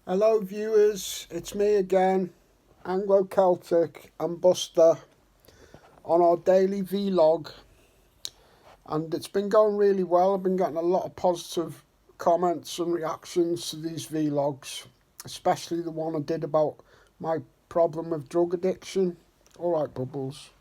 Hello viewers, it's me again, Anglo, Celtic and Buster on our daily vlog, and it's been going really well. I've been getting a lot of positive comments and reactions to these vlogs, especially the one I did about my problem with drug addiction. Alright Bubbles.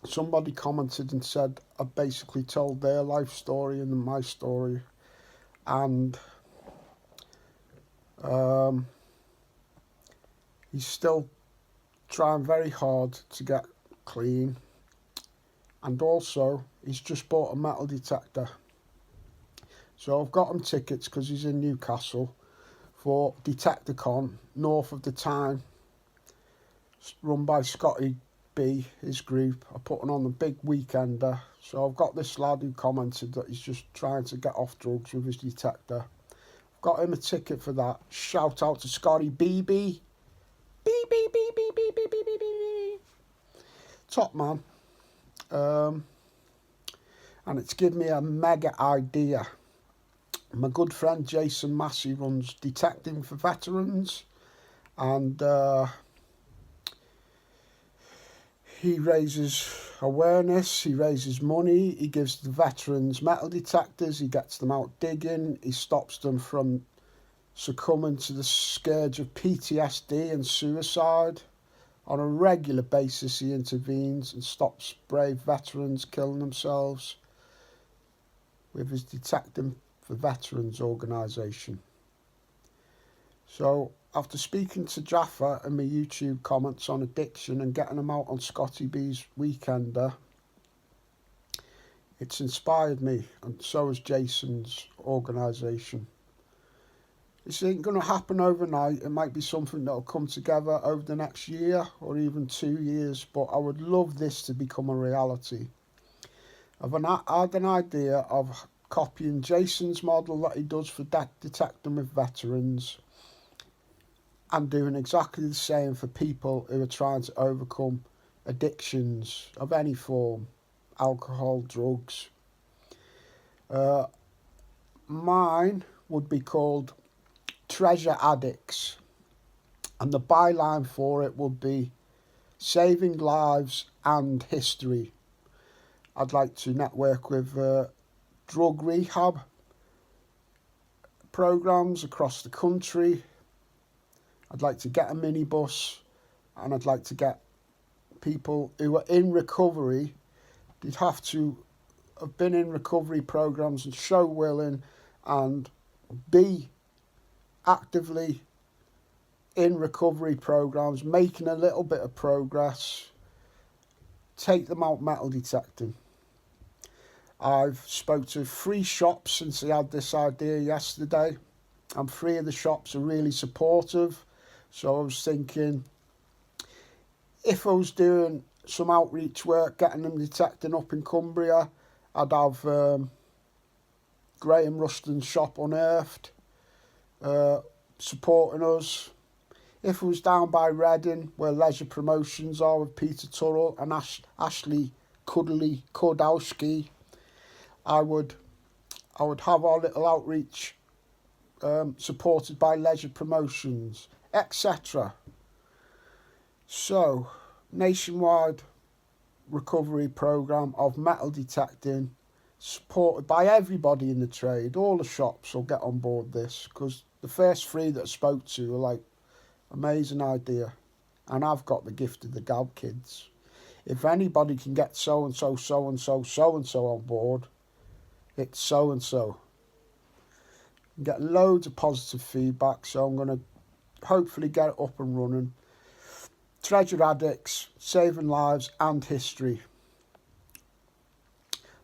Somebody commented and said I basically told their life story and my story, and he's still trying very hard to get clean, and also he's just bought a metal detector. So I've got him tickets because he's in Newcastle for DetectorCon north of the Tyne, run by Scotty B, his group, are putting on the big weekender. So I've got this lad who commented that he's just trying to get off drugs with his detector. I've got him a ticket for that. Shout out to Scotty B. Top man. And it's given me a mega idea. My good friend Jason Massey runs Detecting for Veterans, and he raises awareness, he raises money, he gives the veterans metal detectors, he gets them out digging, he stops them from succumbing to the scourge of PTSD and suicide. On a regular basis he intervenes and stops brave veterans killing themselves with his Detecting for Veterans organisation. So after speaking to Jaffa and my YouTube comments on addiction and getting them out on Scotty B's weekender, it's inspired me, and so has Jason's organisation. This ain't going to happen overnight. It might be something that'll come together over the next year or even 2 years, but I would love this to become a reality. I've had an idea of copying Jason's model that he does for detecting with veterans and doing exactly the same for people who are trying to overcome addictions of any form, alcohol, drugs. Mine would be called Treasure Addicts, and the byline for it would be Saving Lives and History. I'd like to network with drug rehab programs across the country. I'd like to get a minibus, and I'd like to get people who are in recovery. They'd have to have been in recovery programs and show willing and be actively in recovery programs, making a little bit of progress. Take them out metal detecting. I've spoke to 3 shops since I had this idea yesterday, and 3 of the shops are really supportive. So I was thinking, if I was doing some outreach work, getting them detecting up in Cumbria, I'd have Graham Ruston's shop Unearthed supporting us. If it was down by Reading, where Leisure Promotions are with Peter Turrell and Ashley Kudowski, I would have our little outreach supported by Leisure Promotions, etc. So, nationwide recovery programme of metal detecting, supported by everybody in the trade. All the shops will get on board this, because the first 3 that I spoke to are like, amazing idea, and I've got the gift of the gab, kids. If anybody can get so-and-so on board, it's so-and-so. Get loads of positive feedback, so I'm going to hopefully get it up and running. Treasure Addicts, Saving Lives and History.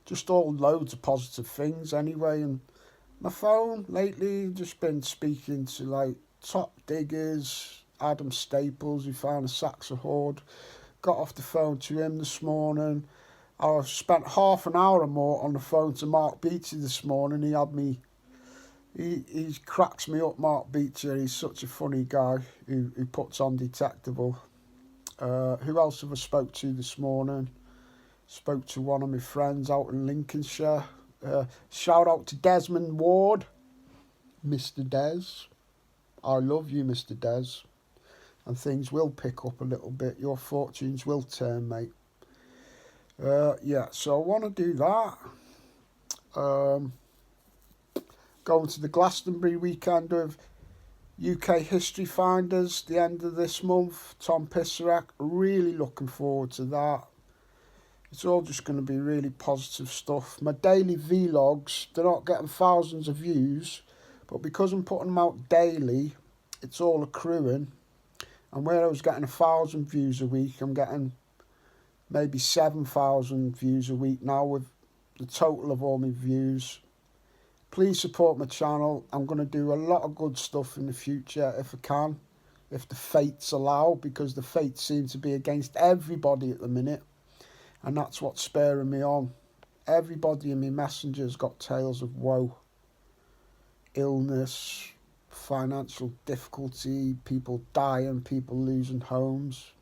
Just all loads of positive things anyway. And my phone lately, just been speaking to like top diggers, Adam Staples, who found a Saxon hoard. Got off the phone to him this morning. I spent half an hour or more on the phone to Mark Beecher this morning. He had me, he cracks me up, Mark Beecher. He's such a funny guy who puts on Detectable. Who else have I spoke to this morning? Spoke to one of my friends out in Lincolnshire. Shout out to Desmond Ward. Mr. Des. I love you, Mr. Des. And things will pick up a little bit. Your fortunes will turn, mate. Yeah, so I want to do that. Going to the Glastonbury weekend of UK History Finders, the end of this month. Tom Pissarak, really looking forward to that. It's all just going to be really positive stuff. My daily vlogs, they're not getting thousands of views, but because I'm putting them out daily, it's all accruing. And where I was getting 1,000 views a week, I'm getting maybe 7,000 views a week now with the total of all my views. Please support my channel. I'm going to do a lot of good stuff in the future if I can, if the fates allow, because the fates seem to be against everybody at the minute, and that's what's spurring me on. Everybody in my messengers got tales of woe, illness, financial difficulty, people dying, people losing homes.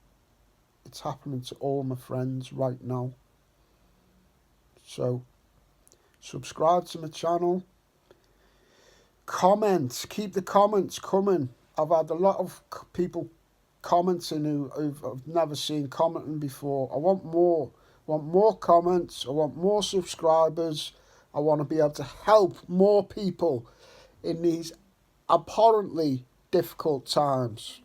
It's happening to all my friends right now. So subscribe to my channel. Comment, keep the comments coming. I've had a lot of people commenting who've never seen commenting before. I want more comments. I want more subscribers. I want to be able to help more people in these abhorrently difficult times,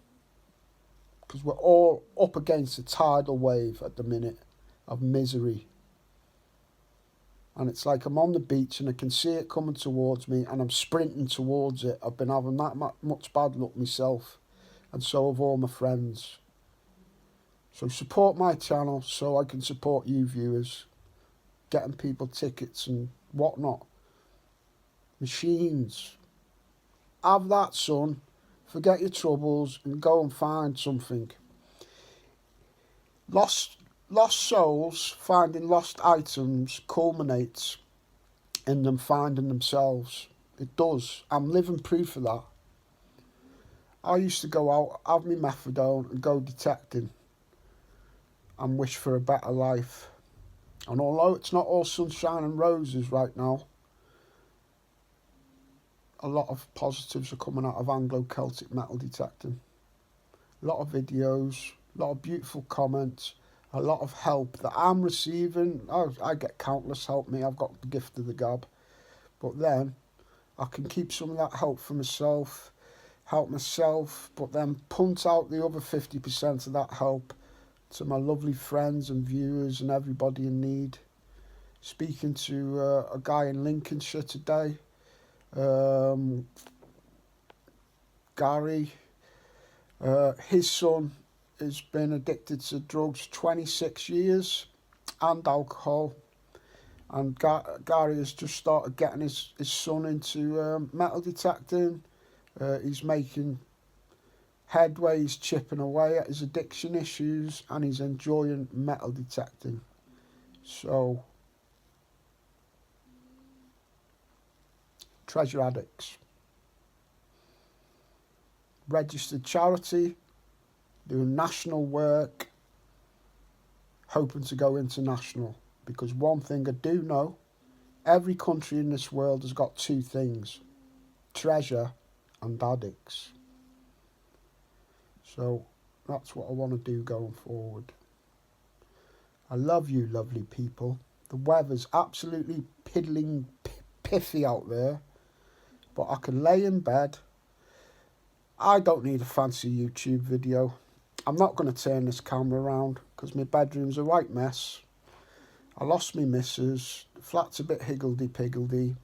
because we're all up against a tidal wave at the minute of misery. And it's like I'm on the beach and I can see it coming towards me and I'm sprinting towards it. I've been having that much bad luck myself, and so have all my friends. So support my channel so I can support you viewers, getting people tickets and whatnot. Machines. Have that, son. Forget your troubles and go and find something. Lost souls finding lost items culminates in them finding themselves. It does. I'm living proof of that. I used to go out, have me methadone and go detecting and wish for a better life. And although it's not all sunshine and roses right now, a lot of positives are coming out of Anglo Celtic metal detecting. A lot of videos, a lot of beautiful comments, a lot of help that I'm receiving. I get countless help me. I've got the gift of the gab. But then I can keep some of that help for myself, help myself, but then punt out the other 50% of that help to my lovely friends and viewers and everybody in need. Speaking to a guy in Lincolnshire today, Gary, his son has been addicted to drugs 26 years and alcohol, and Gary has just started getting his son into metal detecting. He's making headway, he's chipping away at his addiction issues, and he's enjoying metal detecting. So, Treasure Addicts, registered charity, doing national work, hoping to go international. Because one thing I do know, every country in this world has got two things: treasure and addicts. So that's what I want to do going forward. I love you, lovely people. The weather's absolutely piddling piffy out there, but I can lay in bed. I don't need a fancy YouTube video. I'm not going to turn this camera around because my bedroom's a right mess. I lost my missus. The flat's a bit higgledy-piggledy.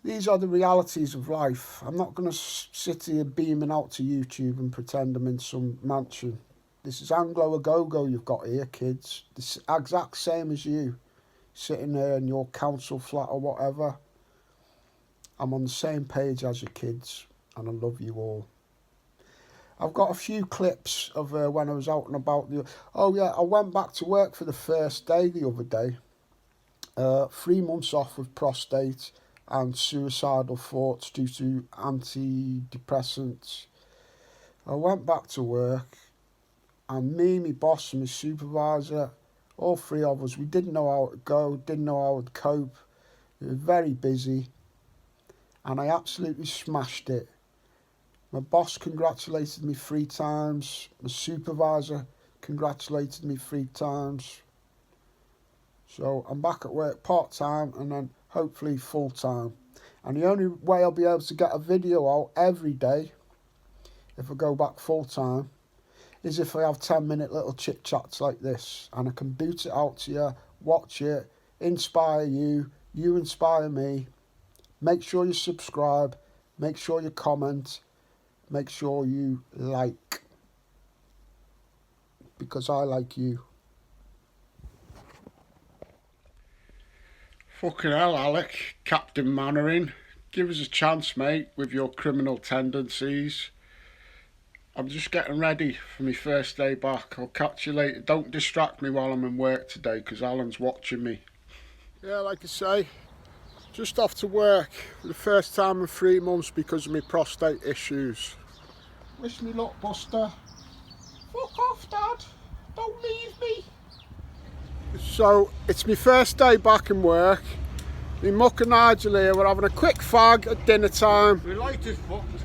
These are the realities of life. I'm not going to sit here beaming out to YouTube and pretend I'm in some mansion. This is Anglo a go-go you've got here, kids. This exact same as you, sitting there in your council flat or whatever. I'm on the same page as your kids, and I love you all. I've got a few clips of when I was out and about. Oh yeah, I went back to work for the first day the other day. 3 months off with prostate and suicidal thoughts due to antidepressants. I went back to work, and me, my boss and my supervisor, all three of us, we didn't know how it would go, didn't know how I would cope. We were very busy. and I absolutely smashed it. My boss congratulated me 3 times. My supervisor congratulated me 3 times. So I'm back at work part-time and then hopefully full-time. And the only way I'll be able to get a video out every day, if I go back full-time, is if I have 10-minute little chit-chats like this. And I can boot it out to you, watch it, inspire you, you inspire me. Make sure you subscribe, make sure you comment, make sure you like. Because I like you. Fucking hell, Alec, Captain Mannering. Give us a chance, mate, with your criminal tendencies. I'm just getting ready for my first day back. I'll catch you later. Don't distract me while I'm in work today, because Alan's watching me. Yeah, like I say, just off to work for the first time in 3 months because of my prostate issues. Wish me luck, Buster. Fuck off, Dad. Don't leave me. So, it's my first day back in work. Me muck and Nigel here, we're having a quick fag at dinner time. The light is fucked.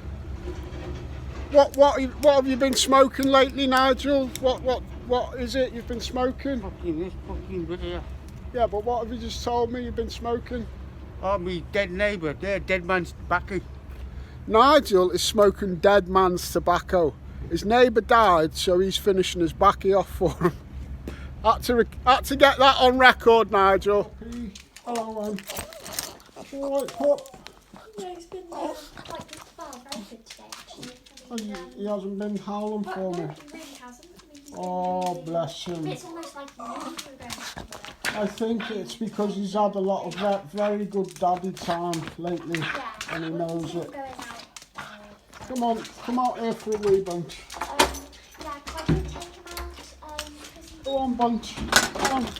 What have you been smoking lately, Nigel? What is it you've been smoking? Fucking this fucking bit here. Yeah, but what have you just told me you've been smoking? Oh, me dead neighbour, they're dead man's tobacco. Nigel is smoking dead man's tobacco. His neighbour died, so he's finishing his backy off for him. Had to get that on record, Nigel. Hello, man. All right, pup. Yeah, he's been quite good, very good today, actually. He hasn't been howling for me. No, he really hasn't. I mean, Oh, bless him. it's almost like you knew we were going back to work. I think it's because he's had a lot of very good daddy time lately, Yeah, and he knows it. going out. Come out here for a wee bunch. Yeah, quite good take him out, because he... Go on, bunch. Come on.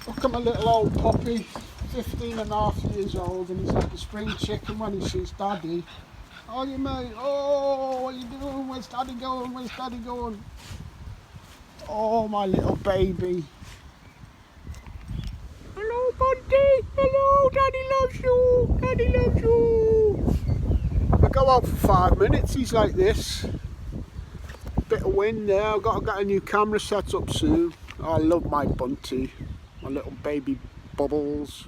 Look at my little old puppy, 15 and a half years old, and he's like a spring chicken when he sees daddy. Oh, you mate. Oh, what are you doing? Where's daddy going? Where's daddy going? Oh, my little baby. Hello, Bunty. Hello, daddy loves you. Daddy loves you. I go out for 5 minutes. He's like this. Bit of wind there. I've got to get a new camera set up soon. I love my Bunty. My little baby Bubbles.